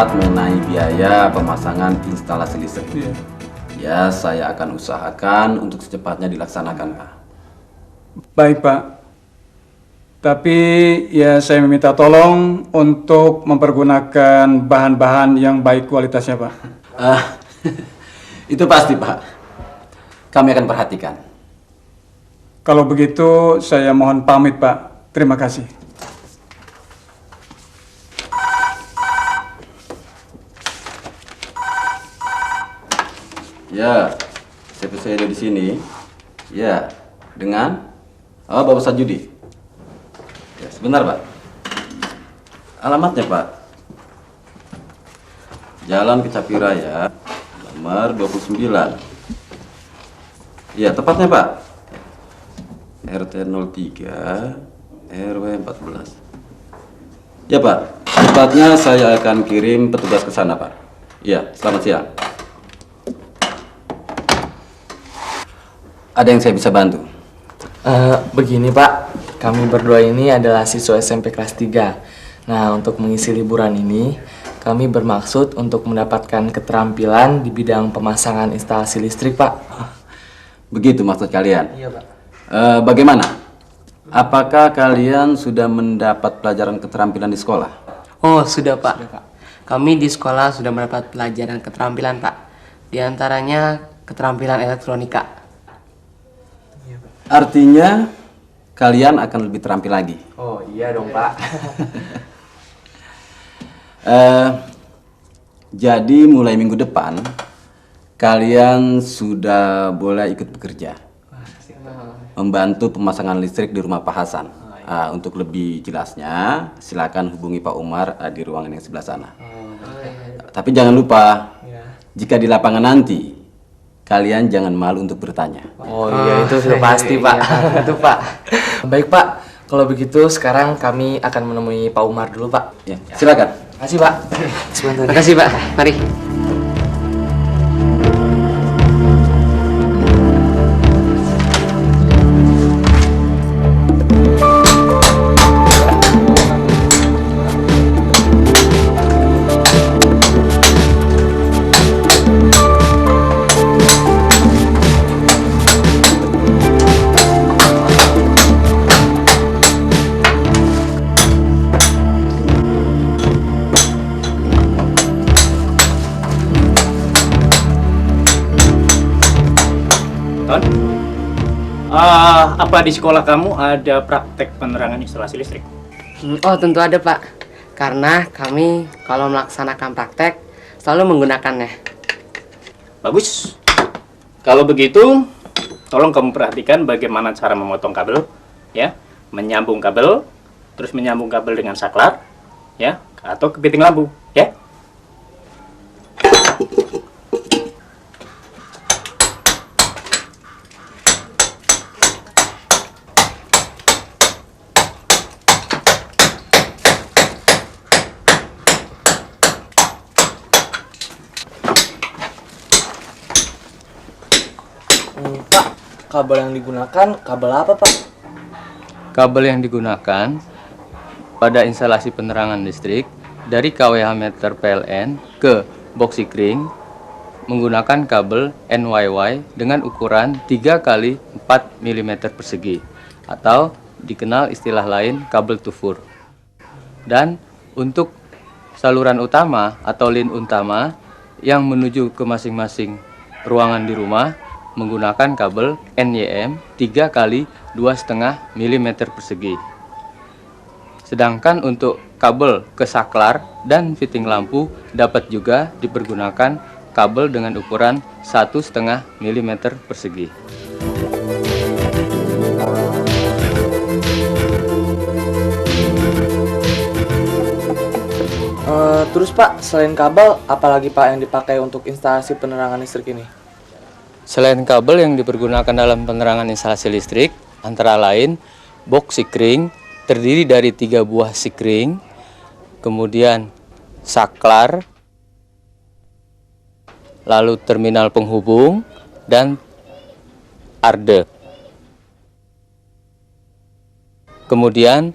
mencatat mengenai biaya pemasangan instalasi listrik. Ya, saya akan usahakan untuk secepatnya dilaksanakan, Pak. Baik, Pak. Tapi ya saya meminta tolong untuk mempergunakan bahan-bahan yang baik kualitasnya, Pak. Itu pasti, Pak. Kami akan perhatikan. Kalau begitu saya mohon pamit, Pak. Terima kasih. Ya, saya ada di sini. Ya, dengan Bapak Sajudi. Ya, sebentar, Pak. Alamatnya, Pak. Jalan Kecapi Raya, nomor 29. Ya, tepatnya, Pak. RT 03, RW 14. Ya, Pak. Tepatnya saya akan kirim petugas ke sana, Pak. Ya, selamat siang. Ada yang saya bisa bantu? Begini Pak, kami berdua ini adalah siswa SMP kelas 3. Nah, untuk mengisi liburan ini, kami bermaksud untuk mendapatkan keterampilan di bidang pemasangan instalasi listrik, Pak. Begitu maksud kalian? Iya, Pak. Bagaimana? Apakah kalian sudah mendapat pelajaran keterampilan di sekolah? Oh, sudah Pak. Kami di sekolah sudah mendapat pelajaran keterampilan Pak. Di antaranya keterampilan elektronika. Artinya, kalian akan lebih terampil lagi. Oh, iya dong, Pak. Jadi mulai minggu depan, kalian sudah boleh ikut bekerja. Membantu pemasangan listrik di rumah Pak Hasan. Untuk lebih jelasnya, silakan hubungi Pak Umar di ruangan yang sebelah sana. Tapi jangan lupa, jika di lapangan nanti, kalian jangan malu untuk bertanya. Oh iya, itu sudah pasti, Pak. Itu, Pak. Baik, Pak. Kalau begitu, sekarang kami akan menemui Pak Umar dulu, Pak. Ya, silakan. Terima kasih, Pak. Terima kasih Pak. Mari. Apa di sekolah kamu ada praktek penerangan instalasi listrik? Oh, tentu ada Pak. Karena kami kalau melaksanakan praktek selalu menggunakannya. Bagus. Kalau begitu, tolong kamu perhatikan bagaimana cara memotong kabel, ya, menyambung kabel, terus menyambung kabel dengan saklar, ya, atau kepiting lampu, ya. Pak, kabel yang digunakan kabel apa, Pak? Kabel yang digunakan pada instalasi penerangan listrik dari KWH meter PLN ke box sikring menggunakan kabel NYY dengan ukuran 3 kali 4 mm persegi atau dikenal istilah lain kabel tufur. Dan untuk saluran utama atau lin utama yang menuju ke masing-masing ruangan di rumah menggunakan kabel NYM 3 kali 2,5 mm persegi. Sedangkan untuk kabel ke saklar dan fitting lampu dapat juga dipergunakan kabel dengan ukuran 1,5 mm persegi. Terus Pak, selain kabel, apalagi Pak yang dipakai untuk instalasi penerangan listrik ini? Selain kabel yang dipergunakan dalam penerangan instalasi listrik, antara lain box sikring terdiri dari 3 buah sikring, kemudian saklar, lalu terminal penghubung, dan arde. Kemudian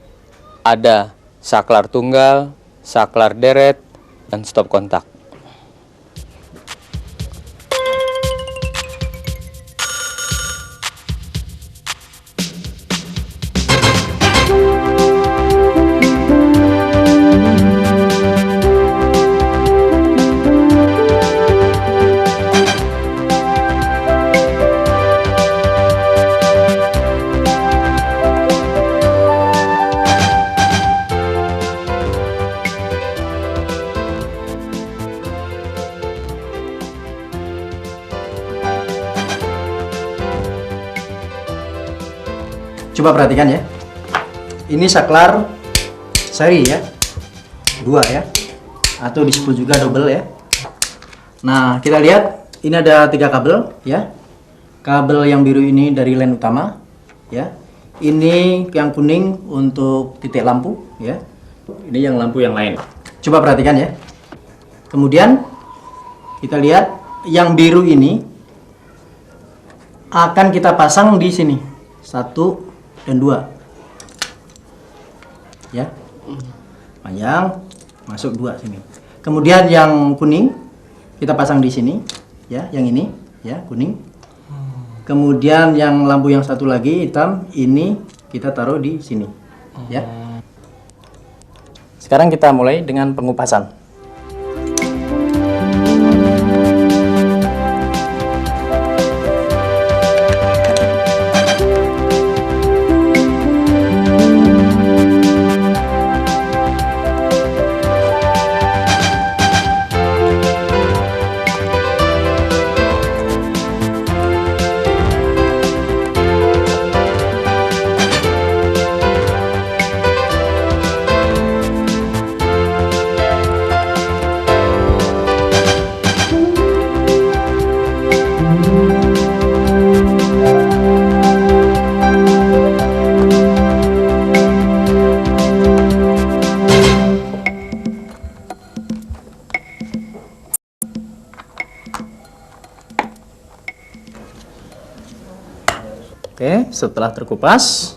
ada saklar tunggal, saklar deret, dan stop kontak. Coba perhatikan ya. Ini saklar seri ya. 2 ya. Atau disebut juga double ya. Nah, kita lihat ini ada 3 kabel ya. Kabel yang biru ini dari line utama ya. Ini yang kuning untuk titik lampu ya. Ini yang lampu yang lain. Coba perhatikan ya. Kemudian kita lihat yang biru ini akan kita pasang di sini. 1 dan 2 ya, panjang masuk 2 sini. Kemudian yang kuning kita pasang di sini ya, yang ini ya, kuning. Kemudian yang lampu yang satu lagi hitam ini kita taruh di sini ya. Sekarang kita mulai dengan pengupasan. Oke, setelah terkupas,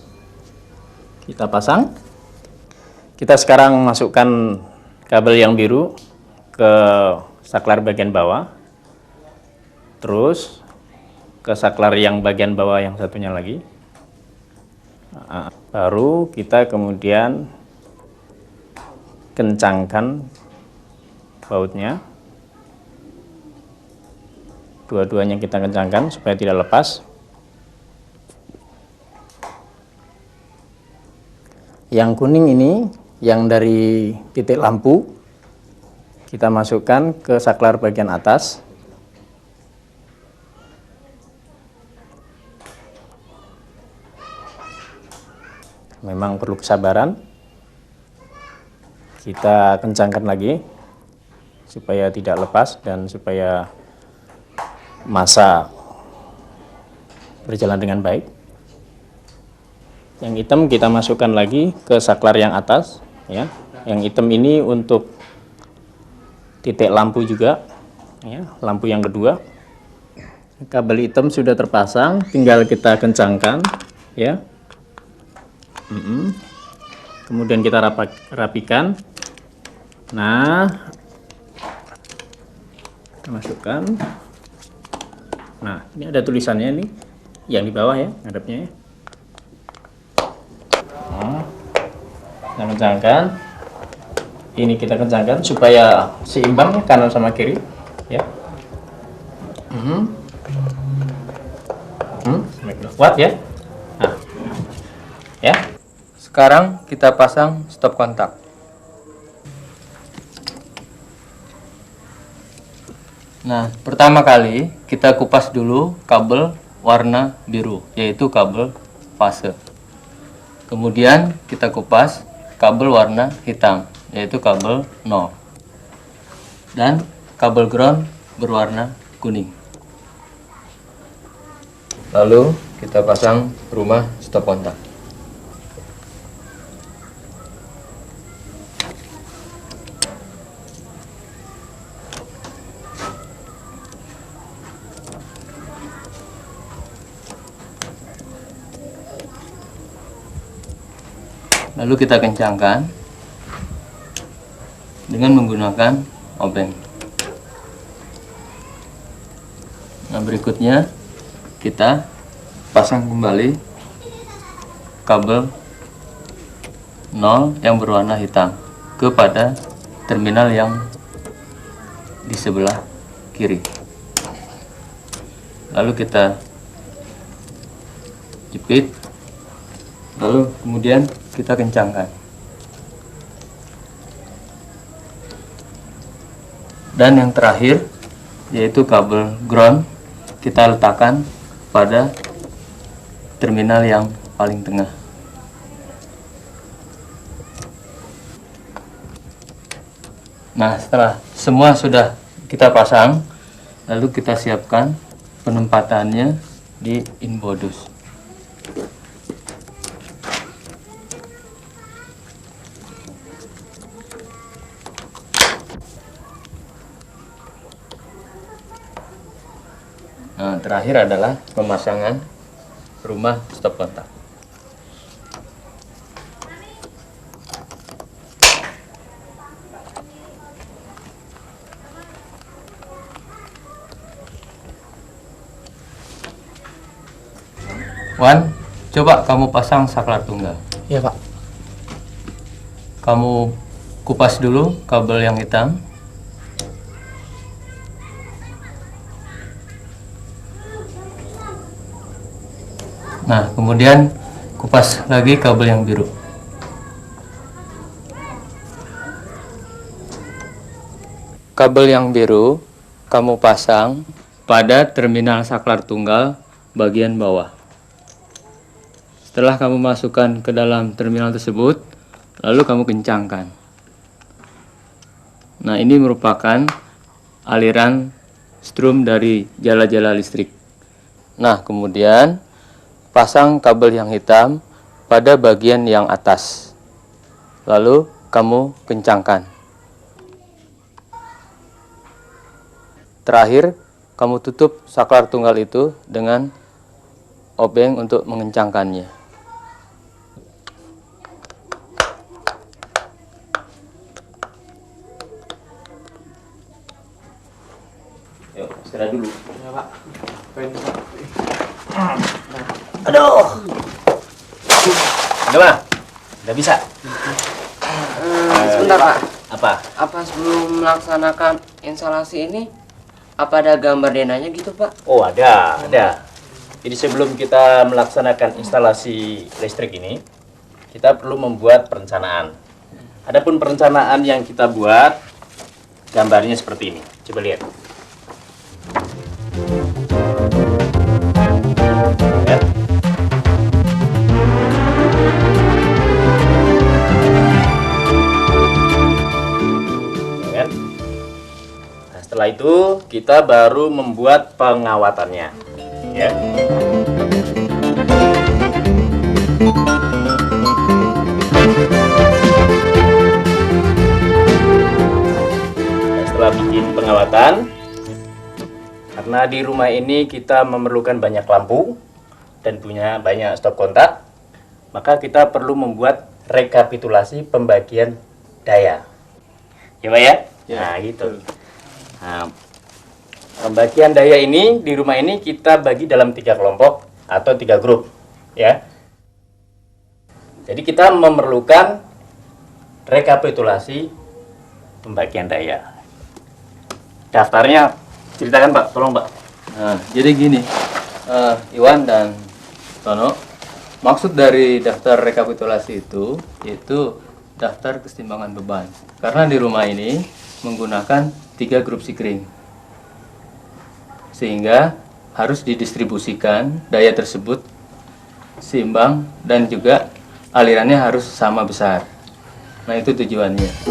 kita pasang. Kita sekarang masukkan kabel yang biru ke saklar bagian bawah. Terus ke saklar yang bagian bawah yang satunya lagi. Nah, baru kita kemudian kencangkan bautnya. Dua-duanya kita kencangkan supaya tidak lepas. Yang kuning ini, yang dari titik lampu, kita masukkan ke saklar bagian atas. Memang perlu kesabaran. Kita kencangkan lagi, supaya tidak lepas dan supaya massa berjalan dengan baik. Yang hitam kita masukkan lagi ke saklar yang atas ya. Yang hitam ini untuk titik lampu juga ya, lampu yang kedua. Kabel hitam sudah terpasang, tinggal kita kencangkan ya. Kemudian kita rapikan. Nah, kita masukkan. Nah, ini ada tulisannya nih yang di bawah ya, ngadepnya ya. Kita kencangkan, ini kita kencangkan supaya seimbang ya, kanan sama kiri ya. Kuat ya. Nah, ya. Sekarang kita pasang stop kontak. Nah, pertama kali kita kupas dulu kabel warna biru, yaitu kabel fase. Kemudian kita kupas kabel warna hitam, yaitu kabel 0. Dan kabel ground berwarna kuning. Lalu kita pasang rumah stop kontak. Lalu kita kencangkan dengan menggunakan obeng. Nah, berikutnya kita pasang kembali kabel 0 yang berwarna hitam kepada terminal yang di sebelah kiri. Lalu kita jepit, lalu kemudian kita kencangkan. Dan yang terakhir yaitu kabel ground kita letakkan pada terminal yang paling tengah. Nah, setelah semua sudah kita pasang, lalu kita siapkan penempatannya di inbodus. Nah, terakhir adalah pemasangan rumah stop kontak. Wan, coba kamu pasang saklar tunggal. Iya, Pak. Kamu kupas dulu kabel yang hitam. Nah, kemudian kupas lagi kabel yang biru. Kabel yang biru kamu pasang pada terminal saklar tunggal bagian bawah. Setelah kamu masukkan ke dalam terminal tersebut, lalu kamu kencangkan. Nah, ini merupakan aliran strum dari jala-jala listrik. Nah, kemudian pasang kabel yang hitam pada bagian yang atas. Lalu kamu kencangkan. Terakhir, kamu tutup saklar tunggal itu dengan obeng untuk mengencangkannya. Yuk, istirahat dulu. Ya, Pak. Aduh. Gimana? Udah bisa? Sebentar, Pak. Apa? Apa sebelum melaksanakan instalasi ini, apa ada gambar denanya gitu, Pak? Oh, ada. Jadi sebelum kita melaksanakan instalasi listrik ini, kita perlu membuat perencanaan. Adapun perencanaan yang kita buat, gambarnya seperti ini. Coba lihat. Lihat. Kan? Nah, setelah itu kita baru membuat pengawatannya, ya. Nah, setelah bikin pengawatan, karena di rumah ini kita memerlukan banyak lampu dan punya banyak stop kontak, maka kita perlu membuat rekapitulasi pembagian daya. Ya, Pak ya? Nah, gitu. Nah, pembagian daya ini di rumah ini kita bagi dalam 3 kelompok atau 3 grup, ya. Jadi kita memerlukan rekapitulasi pembagian daya. Daftarnya ceritakan, Pak, tolong, Pak. Nah, jadi gini, Iwan dan Tono, maksud dari daftar rekapitulasi itu yaitu daftar keseimbangan beban. Karena di rumah ini menggunakan 3 grup sikring, sehingga harus didistribusikan daya tersebut seimbang dan juga alirannya harus sama besar. Nah, itu tujuannya.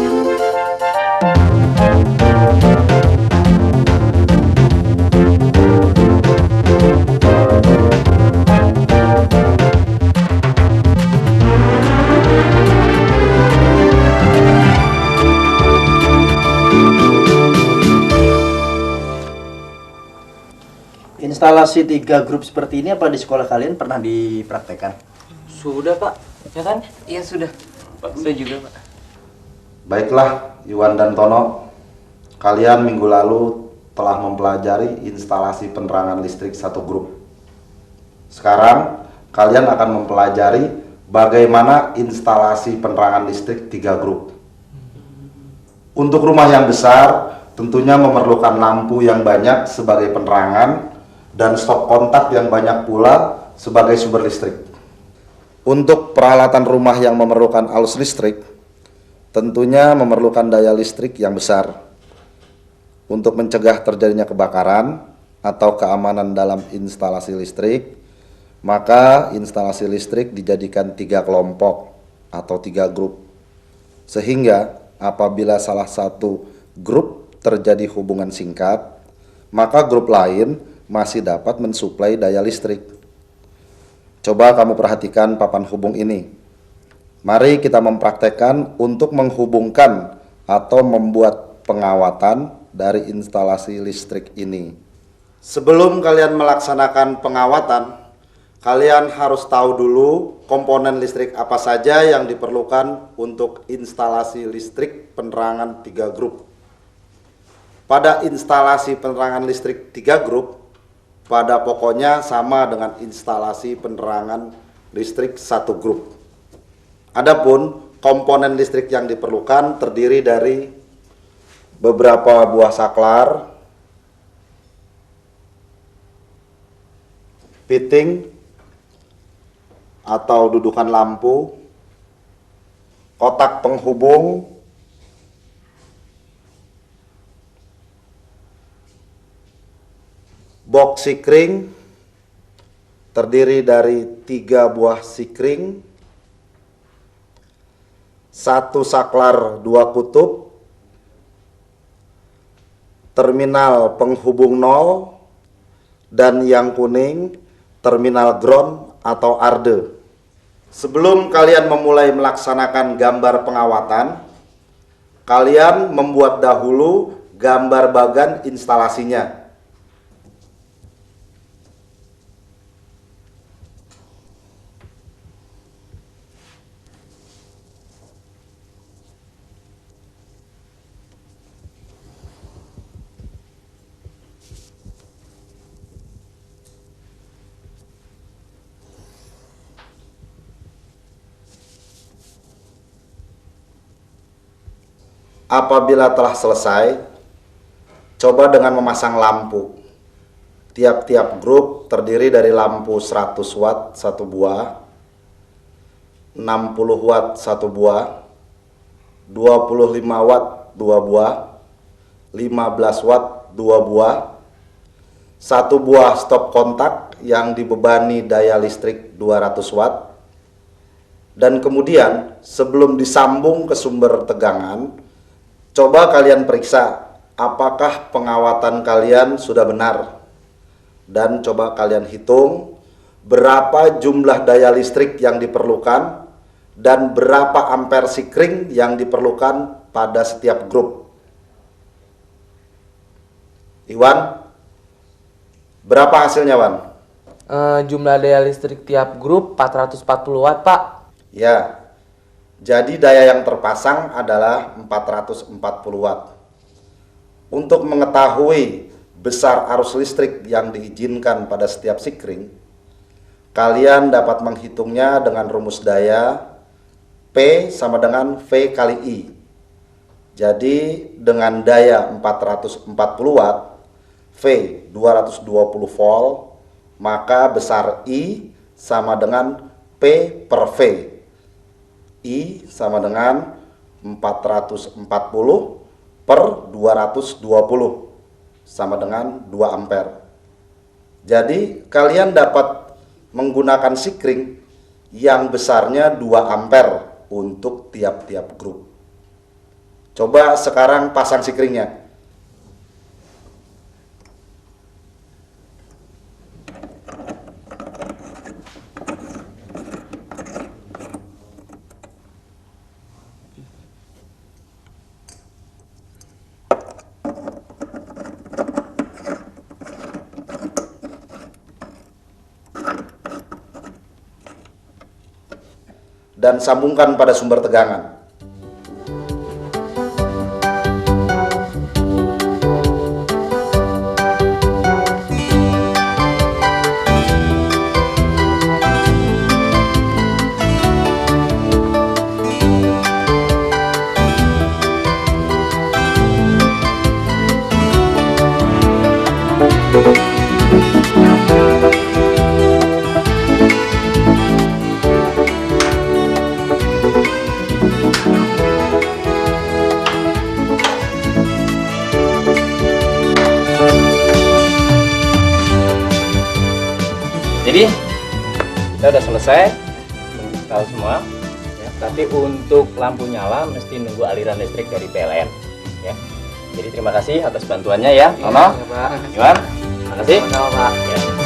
Instalasi 3 grup seperti ini apa di sekolah kalian pernah dipraktekkan? Sudah, Pak. Ya kan? Iya, sudah. Saya juga, Pak. Baiklah, Iwan dan Tono. kalian minggu lalu telah mempelajari instalasi penerangan listrik satu grup. Sekarang kalian akan mempelajari bagaimana instalasi penerangan listrik 3 grup. Untuk rumah yang besar, tentunya memerlukan lampu yang banyak sebagai penerangan dan stop kontak yang banyak pula sebagai sumber listrik. Untuk peralatan rumah yang memerlukan arus listrik, tentunya memerlukan daya listrik yang besar. Untuk mencegah terjadinya kebakaran atau keamanan dalam instalasi listrik, maka instalasi listrik dijadikan 3 kelompok atau 3 grup. Sehingga apabila salah satu grup terjadi hubungan singkat, maka grup lain masih dapat mensuplai daya listrik. Coba kamu perhatikan papan hubung ini. Mari kita mempraktekkan untuk menghubungkan atau membuat pengawatan dari instalasi listrik ini. Sebelum kalian melaksanakan pengawatan, kalian harus tahu dulu komponen listrik apa saja yang diperlukan untuk instalasi listrik penerangan 3 grup. Pada instalasi penerangan listrik 3 grup, pada pokoknya sama dengan instalasi penerangan listrik 1 grup. Adapun komponen listrik yang diperlukan terdiri dari beberapa buah saklar, fitting atau dudukan lampu, kotak penghubung, box sikring terdiri dari 3 buah sikring, 1 saklar 2 kutub, terminal penghubung 0, dan yang kuning terminal ground atau arde. Sebelum kalian memulai melaksanakan gambar pengawatan, kalian membuat dahulu gambar bagan instalasinya. Apabila telah selesai, coba dengan memasang lampu. Tiap-tiap grup terdiri dari lampu 100 watt 1 buah, 60 watt 1 buah, 25 watt 2 buah, 15 watt 2 buah, 1 buah stop kontak yang dibebani daya listrik 200 watt, dan kemudian sebelum disambung ke sumber tegangan, coba kalian periksa apakah pengawatan kalian sudah benar. Dan coba kalian hitung berapa jumlah daya listrik yang diperlukan dan berapa ampere sikring yang diperlukan pada setiap grup. Iwan, berapa hasilnya, Wan? Jumlah daya listrik tiap grup 440 watt, Pak. Ya. Jadi daya yang terpasang adalah 440 watt. Untuk mengetahui besar arus listrik yang diizinkan pada setiap sikring, kalian dapat menghitungnya dengan rumus daya P sama dengan V kali I. Jadi dengan daya 440 watt, V 220 volt, maka besar I sama dengan P per V. I sama dengan 440 per 220 sama dengan 2 ampere. Jadi kalian dapat menggunakan sikring yang besarnya 2 ampere untuk tiap-tiap grup. Coba sekarang pasang sikringnya. Dan sambungkan pada sumber tegangan. Jadi kita udah selesai menginstal semua. Ya. Tapi untuk lampu nyala mesti nunggu aliran listrik dari PLN. Ya. Jadi terima kasih atas bantuannya ya, Nono. Pak. Iwan, terima kasih. Sama-sama, Pak. Ya.